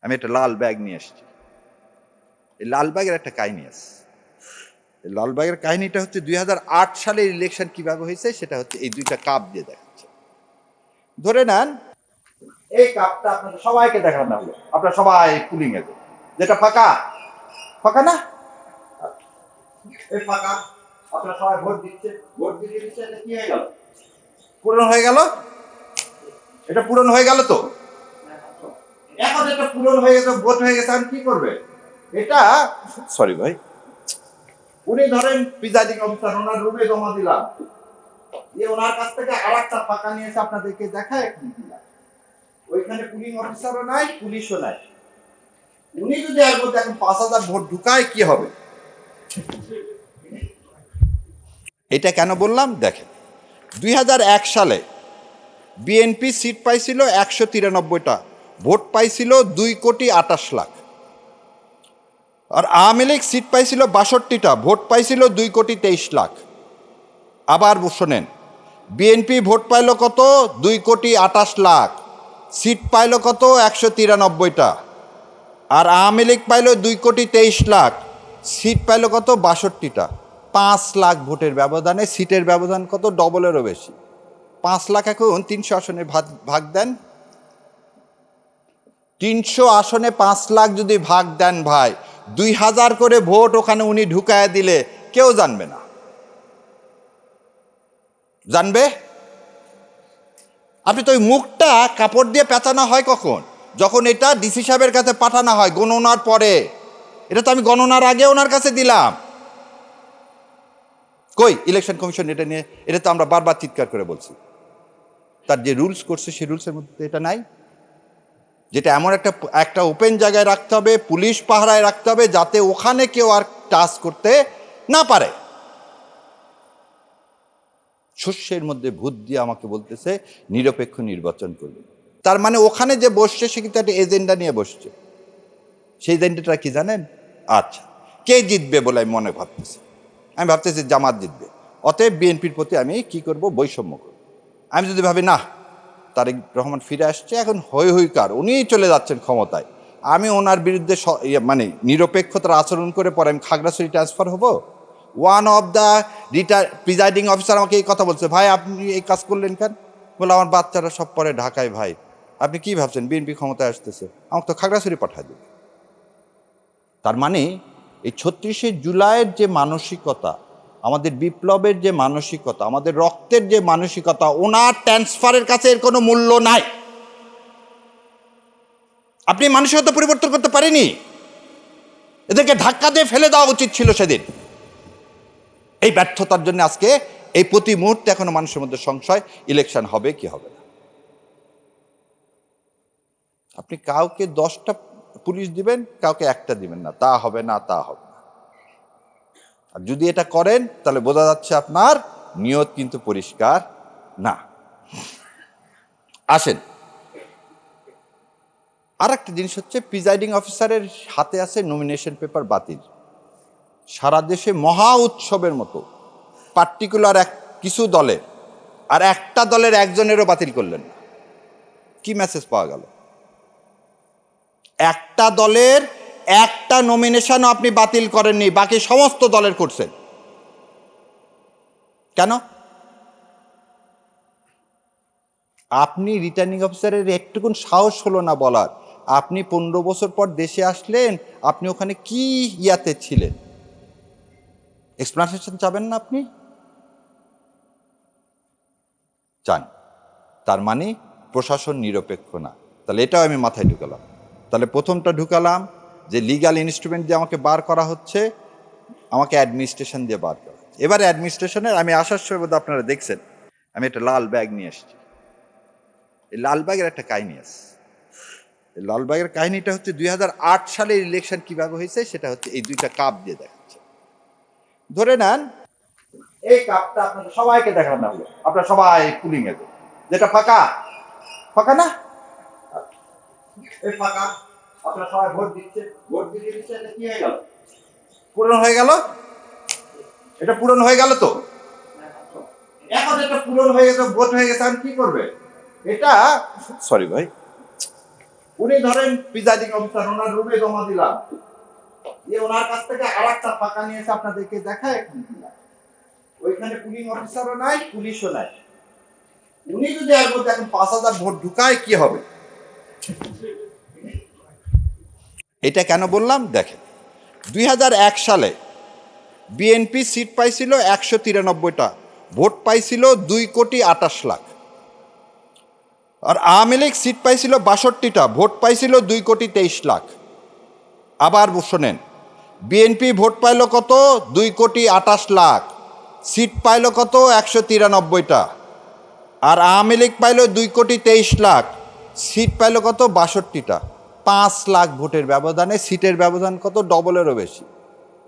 আমি একটা লাল ব্যাগ নিয়ে এসেছি। এই লাল ব্যাগের একটা কাহিনী আছে। এই লাল ব্যাগের কাহিনীটা হচ্ছে 2008 সালের ইলেকশন কিভাবে হয়েছে সেটা হচ্ছে এই দুইটা কাপ দিয়ে দেখাচ্ছে। ধরে নেন এই কাপটা আপনাদের সবাইকে দেখানো হলো, আপনারা সবাই পুলিং এ, যেটা ফাঁকা ফাঁকা না, এই ফাঁকা, আপনারা সবাই ভোট দিচ্ছে, ভোট দিয়ে দিচ্ছে, এটা কি হয়ে গেল? পূরণ হয়ে গেল। এটা পূরণ হয়ে গেল তো। এখন এটা পূরণ হয়ে গেছে, ভোট হয়ে গেছে, আমি কি করবে এটা? সরি ভাই, উনি ধরেন প্রিজাইডিং অফিসার, ওনার রুমে জমা দিলাম, ওনার কাছ থেকে আরেকটা ফাঁকা নিয়ে এসে আপনাদেরকে দেখায় এখন দিলাম। ওইখানে পুলিং অফিসারও নাই, পুলিশও নাই। উনি যদি এর মধ্যে এখন 5,000 ভোট ঢুকায় কি হবে? এটা কেন বললাম দেখেন, 2001 সালে বিএনপি সিট পাইছিল 193টা, ভোট পাইছিল 2,28,00,000। আর আওয়ামী লীগ সিট পাইছিল 62টা, ভোট পাইছিল 2,23,00,000। আবার শোনেন, বিএনপি ভোট পাইল কত? 2,28,00,000, সিট পাইল কত? 193টা। আর আওয়ামী লীগ পাইল 2,23,00,000, সিট পাইল কত? 62টা। 5 লাখ ভোটের ব্যবধানে সিটের ব্যবধান কত? ডবলেরও বেশি। 5 লাখ এখন 300 আসনে ভাগ দেন। 300 আসনে 5 লাখ যদি ভাগ দেন ভাই, 2,000 করে ভোট ওখানে উনি ঢুকায় দিলে কেউ জানবে না। জানবে? আপনি তো ওই মুখটা কাপড় দিয়ে পেঁচানো হয় কখন? যখন এটা ডিসি সাহেবের কাছে পাঠানো হয় গণনার পরে। এটা তো আমি গণনার আগে ওনার কাছে দিলাম। কই ইলেকশন কমিশন এটা নিয়ে? এটা তো আমরা বারবার চিৎকার করে বলছি। তার যে রুলস করছে সেই রুলসের মধ্যে এটা নাই, যেটা এমন একটা ওপেন জায়গায় রাখতে হবে, পুলিশ পাহারায় রাখতে হবে, যাতে ওখানে কেউ আর টাচ করতে না পারে। শস্যের মধ্যে ভূত দিয়ে আমাকে বলতেছে নিরপেক্ষ নির্বাচন করবে। তার মানে ওখানে যে বসছে সে কিন্তু একটা এজেন্ডা নিয়ে বসছে। সেই এজেন্ডাটা কি জানেন? আচ্ছা, কে জিতবে বলে আমি মনে ভাবতেছি। আমি ভাবতেছি জামাত জিতবে, অতএব বিএনপির প্রতি আমি কি করব? বৈষম্য করব। আমি যদি ভাবি না, তারেক রহমান ফিরে আসছে, এখন হই হই কার, উনিই চলে যাচ্ছেন ক্ষমতায়, আমি ওনার বিরুদ্ধে মানে নিরপেক্ষতার আচরণ করে পরে আমি খাগড়াছড়ি ট্রান্সফার হব। One of the presiding officer আমাকে এই কথা বলছে, ভাই আপনি এই কাজ করলেন কেন? বলে আমার বাচ্চারা সব পরে ঢাকায়, ভাই আপনি কি ভাবছেন বিএনপি ক্ষমতায় আসতেছে, আমাকে তো খাগড়াছড়ি পাঠায় দেবে। তার মানে এই 36শে জুলাইয়ের যে মানসিকতা, আমাদের বিপ্লবের যে মানসিকতা, আমাদের রক্তের যে মানসিকতা, ওনার ট্রান্সফারের কাছে এর কোনো মূল্য নাই। আপনি মানসিকতা পরিবর্তন করতে পারেনি, এদেরকে ধাক্কা দিয়ে ফেলে দেওয়া উচিত ছিল সেদিন। এই ব্যর্থতার জন্য আজকে এই প্রতি মুহূর্তে এখনো মানুষের মধ্যে সংশয়, ইলেকশন হবে কি হবে না। আপনি কাউকে 10টা পুলিশ দিবেন, কাউকে একটা দিবেন না, তা হবে না, তা হবে না। আর যদি এটা করেন তাহলে বোঝা যাচ্ছে আপনার নিয়ত কিন্তু পরিষ্কার না। আসেন, আর একটা জিনিস হচ্ছে, প্রিজাইডিং অফিসারের হাতে আছে নমিনেশন পেপার বাতিল। সারা দেশে মহা উৎসবের মতো পার্টিকুলার কিছু দলের, আর একটা দলের একজনেরও বাতিল করলেন না। কি মেসেজ পাওয়া গেল? একটা দলের একটা নমিনেশনও আপনি বাতিল করেননি, বাকি সমস্ত দলের করছেন। কেন? আপনি রিটার্নিং অফিসারের একটুকুন সাহস হলো না বলার, আপনি 15 বছর পর দেশে আসলেন, আপনি ওখানে কি ইয়াতে ছিলেন? এক্সপ্লানেশন চাবেন না? আপনি চান। তার মানে প্রশাসন নিরপেক্ষ না। তাহলে এটাও আমি মাথায় ঢুকালাম। তাহলে প্রথমটা ঢুকালাম যে লিগাল ইনস্ট্রুমেন্ট দিয়ে আমাকে বার করা হচ্ছে, আমাকে অ্যাডমিনিস্ট্রেশন দিয়ে বার করা হচ্ছে। এবারে অ্যাডমিনিস্ট্রেশনের আমি আসার সময় বোধহয় আপনারা দেখছেন আমি একটা লাল ব্যাগ নিয়ে এসেছি। এই লাল ব্যাগের একটা কাহিনী আছে। এই লাল ব্যাগের কাহিনীটা হচ্ছে 2008 সালের ইলেকশন কিভাবে হয়েছে সেটা হচ্ছে এই দুইটা কাপ দিয়ে দেখাচ্ছে। ধরে নেন এই কাপটা আপনাদের সবাইকে দেখানো হলো, আপনারা সবাই পুলিং এ, যেটা ফাঁকা ফাঁকা না, এই ফাঁকা, আপনারা সবাই ভোট দিচ্ছে, ভোট দিয়ে দিচ্ছে, এটা কি হয়ে গেল? পূরণ হয়ে গেল। এটা পূরণ হয়ে গেল তো। এখন এটা পূরণ হয়ে গেছে, ভোট হয়ে গেছে, আমি কি করবে এটা? সরি ভাই, উনি ধরেন প্রিজাইডিং অফিসার, ওনার রুমে জমা দিলাম, ওনার কাছ থেকে আর একটা ফাঁকা নিয়ে এসে আপনাদেরকে দেখায়, এখন দিলাম। ওইখানে পুলিং অফিসারও নাই, পুলিশও নাই। উনি যদি এর মধ্যে এখন 5,000 ভোট ঢুকায় কি হবে? এটা কেন বললাম দেখেন, 2001 সালে বিএনপি সিট পাইছিল 193টা, ভোট পাইছিল 2,28,00,000। আর আওয়ামী লীগ সিট পাইছিল 62টা, ভোট পাইছিল 2,23,00,000। আবার শোনেন, বিএনপি ভোট পাইল কত? 2,28,00,000, সিট পাইল কত? 193টা। আর আওয়ামী লীগ পাইল 2,23,00,000, সিট পাইল কত? 62টা। 5 লাখ ভোটের ব্যবধানে সিটের ব্যবধান কত? ডবলেরও বেশি।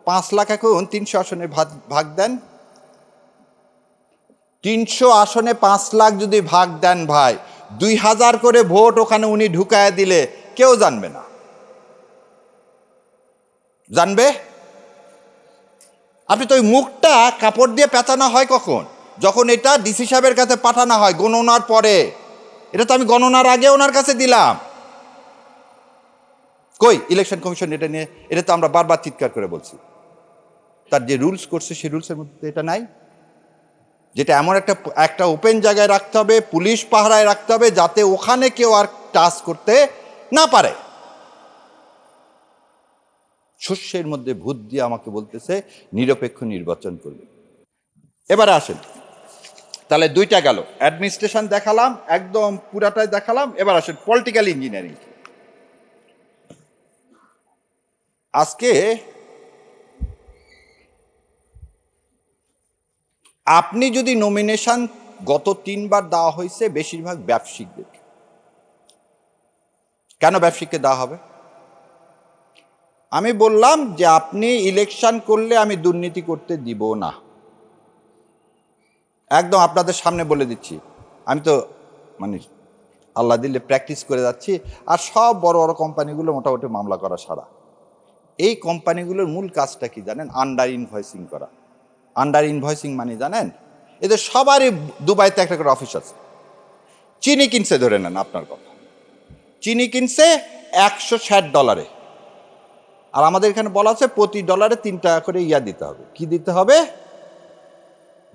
5 লাখ এখন 300 আসনে ভাগ দেন। 300 আসনে 5 লাখ যদি ভাগ দেন ভাই, 2,000 করে ভোট ওখানে উনি ঢুকায় দিলে কেউ জানবে না। জানবে? আপনি তো ওই মুখটা কাপড় দিয়ে পেঁচানো হয় কখন? যখন এটা ডিসি সাহেবের কাছে পাঠানো হয় গণনার পরে। এটা তো আমি গণনার আগে ওনার কাছে দিলাম। কই ইলেকশন কমিশন এটা নিয়ে? এটা তো আমরা বারবার চিৎকার করে বলছি। তার যে রুলস করছে সেই রুলসের মধ্যে এটা নাই, যেটা এমন একটা ওপেন জায়গায় রাখতে হবে, পুলিশ পাহারায় রাখতে হবে, যাতে ওখানে কেউ আর টাচ করতে না পারে। শস্যের মধ্যে ভূত দিয়ে আমাকে বলতেছে নিরপেক্ষ নির্বাচন করবে। এবারে আসেন, তাহলে 2টা গেল, অ্যাডমিনিস্ট্রেশন দেখালাম, একদম পুরাটাই দেখালাম। এবার আসেন পলিটিক্যাল ইঞ্জিনিয়ারিং। আজকে আপনি যদি নমিনেশন গত 3 বার দেওয়া হয়েছে বেশিরভাগ ব্যবসায়িকদের, কেন ব্যবসায়িককে দেওয়া হবে? আমি বললাম যে আপনি ইলেকশন করলে আমি দুর্নীতি করতে দিব না, একদম আপনাদের সামনে বলে দিচ্ছি। আমি তো মানে আল্লাহ দিলে প্র্যাকটিস করে যাচ্ছি। আর সব বড় বড় কোম্পানিগুলো মোটামুটি মামলা করা সারা। এই কোম্পানিগুলোর মূল কাজটা কি জানেন? আন্ডার ইনভয়েসিং করা। আন্ডার ইনভয়েসিং মানে জানেন, এদের সবারই দুবাইতে একটা করে অফিস আছে। চিনি কিনছে, ধরে নেন আপনার কথা, চিনি কিনছে $160, আর আমাদের এখানে বলা আছে প্রতি ডলারে 3 টাকা করে দিতে হবে। কি দিতে হবে?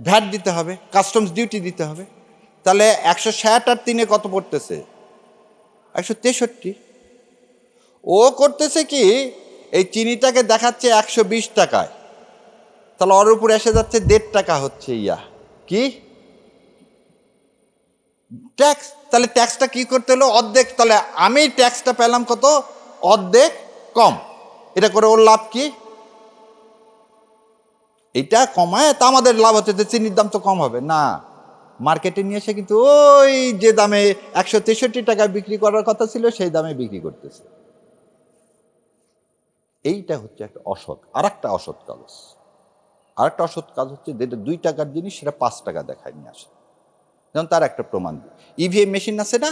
ভ্যাট দিতে হবে, কাস্টমস ডিউটি দিতে হবে। তাহলে 160 আর 3-এ কত পড়তেছে? 163। ও করতেছে কি, এই চিনিটাকে দেখাচ্ছে 120 টাকায়, তাহলে ওর উপরে এসে যাচ্ছে 1.5 টাকা হচ্ছে কি ট্যাক্স। তাহলে ট্যাক্সটা কি করতে হলো? অর্ধেক। তাহলে আমি ট্যাক্সটা পেলাম কত? অর্ধেক কম। এটা করে ওর লাভ কি? এটা কমায় তা আমাদের লাভ হচ্ছে যে চিনির দাম তো কম হবে না, মার্কেটে নিয়ে এসে কিন্তু ওই যে দামে 163 টাকায় বিক্রি করার কথা ছিল সেই দামে বিক্রি করতেছে। এইটা হচ্ছে একটা অসৎ। আর একটা অসৎ কাজ, আরেকটা অসৎ কাজ হচ্ছে যেটা 2 টাকার জিনিস সেটা 5 টাকা দেখায় নিয়ে আসে। যেমন তার একটা প্রমাণ, ইভিএম মেশিন আছে না,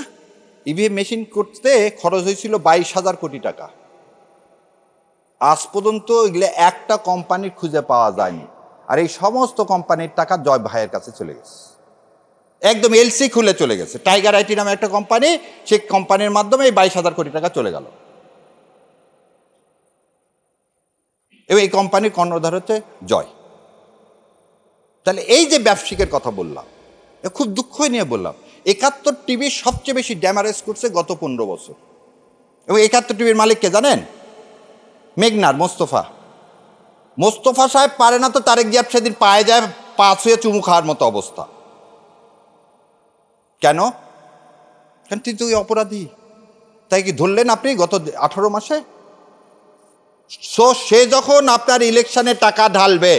ইভিএম মেশিন করতে খরচ হয়েছিল 22,000 কোটি টাকা। আজ পর্যন্ত এগুলো একটা কোম্পানির খুঁজে পাওয়া যায়নি। আর এই সমস্ত কোম্পানির টাকা জয় ভাইয়ের কাছে চলে গেছে, একদম এলসি খুলে চলে গেছে। টাইগার আইটি নামে একটা কোম্পানি, সেই কোম্পানির মাধ্যমে এই 22,000 কোটি টাকা চলে গেল। এবং এই কোম্পানির কর্ণধার হচ্ছে জয়। তাহলে এই যে ব্যবসায়িকের কথা বললাম, খুব দুঃখ নিয়ে বললাম, 71 টিভি সবচেয়ে বেশি ড্যামারেজ করছে গত 15 বছর। এবং 71 টিভির মালিককে জানেন? মেঘনার মোস্তফা সাহেব পারে না তো তারেক জিয়া সেদিন পায়ে যায়, পা ছুঁয়ে চুমু খাওয়ার মতো অবস্থা। কেন? কারণ তিনি তো ওই অপরাধী। তাই কি ধরলেন আপনি গত 18 মাসে? সে যখন আপনার ইলেকশনে টাকা ঢালবে,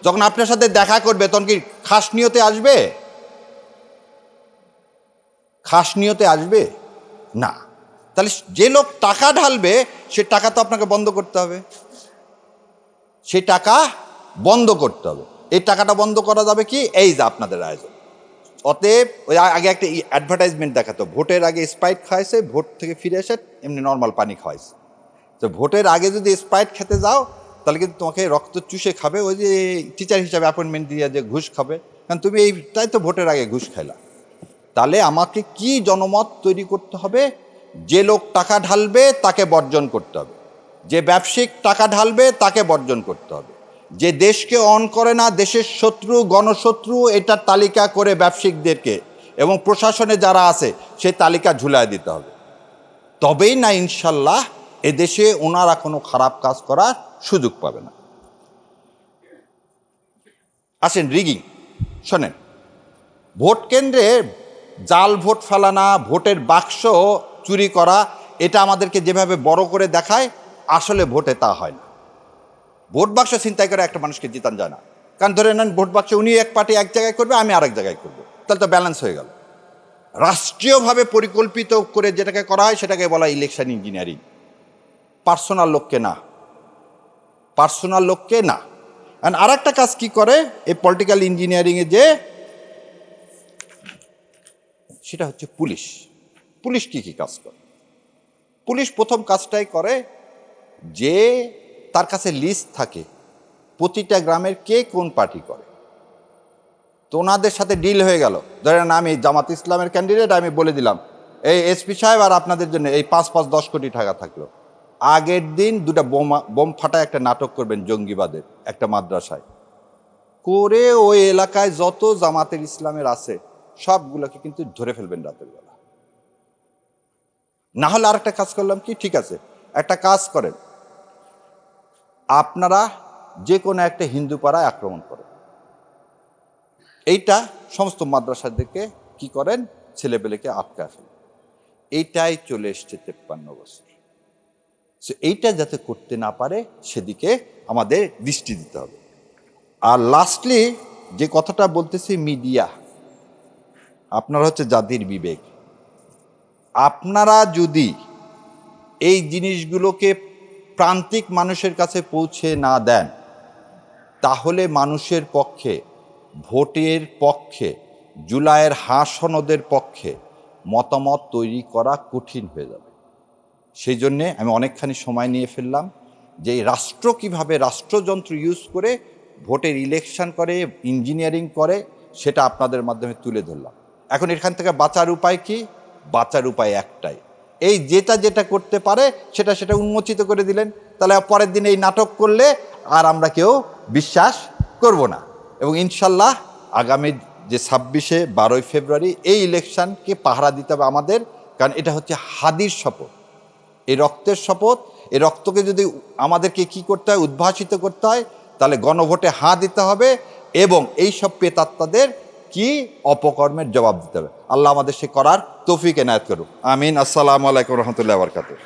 যখন আপনার সাথে দেখা করবে, তখন কি খাস নিয়তে আসবে? খাস নিয়তে আসবে না। তাহলে যে লোক টাকা ঢালবে সে টাকা তো আপনাকে বন্ধ করতে হবে, সেই টাকা বন্ধ করতে হবে। এই টাকাটা বন্ধ করা যাবে কি? এই যে আপনাদের আয়োজন। অতএব ওই আগে একটা অ্যাডভার্টাইজমেন্ট দেখাতো, ভোটের আগে স্প্রাইট খাওয়াইছে, ভোট থেকে ফিরে এসে এমনি নর্মাল পানি খাওয়াইছে। তো ভোটের আগে যদি স্প্রাইট খেতে যাও তাহলে কিন্তু তোমাকে রক্ত চুষে খাবে, ওই যে টিচার হিসাবে অ্যাপয়েন্টমেন্ট দিয়ে যে ঘুষ খাবে, কারণ তুমি এইটাই তো ভোটের আগে ঘুষ খাইলা। তাহলে আমাকে কি জনমত তৈরি করতে হবে যে লোক টাকা ঢালবে তাকে বর্জন করতে হবে, যে ব্যবসায়িক টাকা ঢালবে তাকে বর্জন করতে হবে, যে দেশকে অন করে না, দেশের শত্রু গণশত্রু, এটার তালিকা করে ব্যবসায়িকদেরকে এবং প্রশাসনে যারা আছে সেই তালিকা ঝুলায় দিতে হবে। তবেই না ইনশাল্লাহ এদেশে ওনারা কোনো খারাপ কাজ করার সুযোগ পাবে না। আসেন রিগিং শোনেন, ভোট কেন্দ্রে জাল ভোট ফেলানা, ভোটের বাক্স চুরি করা, এটা আমাদেরকে যেভাবে বড় করে দেখায়, আসলে ভোটে তা হয় না। ভোট বাক্স ছিনতাই করে একটা মানুষকে জিতান যায় না। কারণ ধরে নেন ভোট বাক্স উনি এক পার্টি এক জায়গায় করবে, আমি আরেক জায়গায় করবো, তাহলে তো ব্যালেন্স হয়ে গেল। রাষ্ট্রীয়ভাবে পরিকল্পিত করে যেটাকে করা হয় সেটাকে বলা ইলেকশন ইঞ্জিনিয়ারিং। পার্সোনাল লোককে না, পার্সোনাল লোককে না। আর একটা কাজ কি করে এই পলিটিক্যাল ইঞ্জিনিয়ারিংয়ে, যে সেটা হচ্ছে পুলিশ। পুলিশ কি কি কাজ করে? পুলিশ প্রথম কাজটাই করে যে তার কাছে লিস্ট থাকে প্রতিটা গ্রামের কে কোন পার্টি করে। তো ওনাদের সাথে ডিল হয়ে গেল, ধরেন আমি জামাত ইসলামের ক্যান্ডিডেট, আমি বলে দিলাম এই এসপি সাহেব আর আপনাদের জন্য এই 5-10 কোটি টাকা থাকলো, আগের দিন দুটা বোম ফাটায় একটা নাটক করবেন জঙ্গিবাদের একটা মাদ্রাসায় করে, ওই এলাকায় যত জামাতের ইসলামের আছে সবগুলোকে কিন্তু ধরে ফেলবেন রাতের বেলা। না হলে আরেকটা কাজ করলাম কি, ঠিক আছে একটা কাজ করেন, আপনারা যে কোনো একটা হিন্দু পাড়ায় আক্রমণ করেন, এইটা সমস্ত মাদ্রাসাদেরকে কি করেন, ছেলেপেলেকে আটকায় ফেলেন। এইটাই চলে এসছে 53 বছর। এইটা যাতে করতে না পারে সেদিকে আমাদের দৃষ্টি দিতে হবে। আর লাস্টলি যে কথাটা বলতেছি, মিডিয়া আপনারা হচ্ছে জাতির বিবেক। আপনারা যদি এই জিনিসগুলোকে প্রান্তিক মানুষের কাছে পৌঁছে না দেন, তাহলে মানুষের পক্ষে, ভোটের পক্ষে, জুলাইয়ের সনদের পক্ষে মতামত তৈরি করা কঠিন হয়ে যাবে। সেই জন্যে আমি অনেকখানি সময় নিয়ে ফেললাম যে রাষ্ট্র কিভাবে রাষ্ট্রযন্ত্র ইউজ করে ভোটের ইলেকশন করে, ইঞ্জিনিয়ারিং করে, সেটা আপনাদের মাধ্যমে তুলে ধরলাম। এখন এখান থেকে বাঁচার উপায় কি? বাঁচার উপায় একটাই, এই যেটা যেটা করতে পারে সেটা উন্মোচিত করে দিলেন, তাহলে পরের দিন এই নাটক করলে আর আমরা কেউ বিশ্বাস করব না। এবং ইনশাল্লাহ আগামী যে 12 ফেব্রুয়ারি এই ইলেকশনকে পাহারা দিতে হবে আমাদের, কারণ এটা হচ্ছে হাদির শপথ, এই রক্তের শপথ। এই রক্তকে যদি আমাদেরকে কি করতে হয়, উদ্ভাসিত করতে হয়, তাহলে গণভোটে দিতে হবে এবং এই সব প্রেতাত্মাদের কি অপকর্মের জবাব দিতে হবে। আল্লাহ আমাদের সে করার তৌফিক এনায়েত করুক। আমিন। আসসালামু আলাইকুম রহমতুল্লাহি ওয়া বারাকাতুহু।